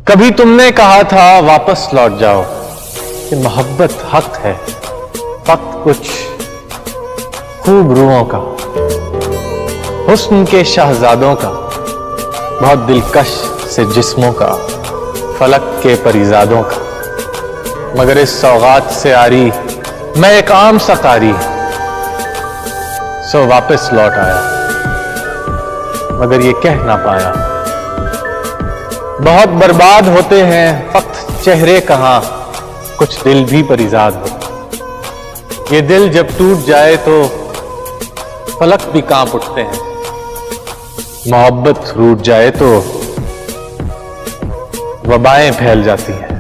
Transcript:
कभी तुमने कहा था वापस लौट जाओ कि मोहब्बत हक है, फक्त कुछ खूब रूहों का, हुस्न के शहजादों का, बहुत दिलकश से जिस्मों का, फलक के परिजादों का। मगर इस सौगात से आरी मैं एक आम सा कारी, सो वापस लौट आया मगर ये कह ना पाया। बहुत बर्बाद होते हैं फक्त चेहरे कहां, कुछ दिल भी परिजाद हो। ये दिल जब टूट जाए तो फलक भी कांप उठते हैं। मोहब्बत रूठ जाए तो वबाएं फैल जाती हैं।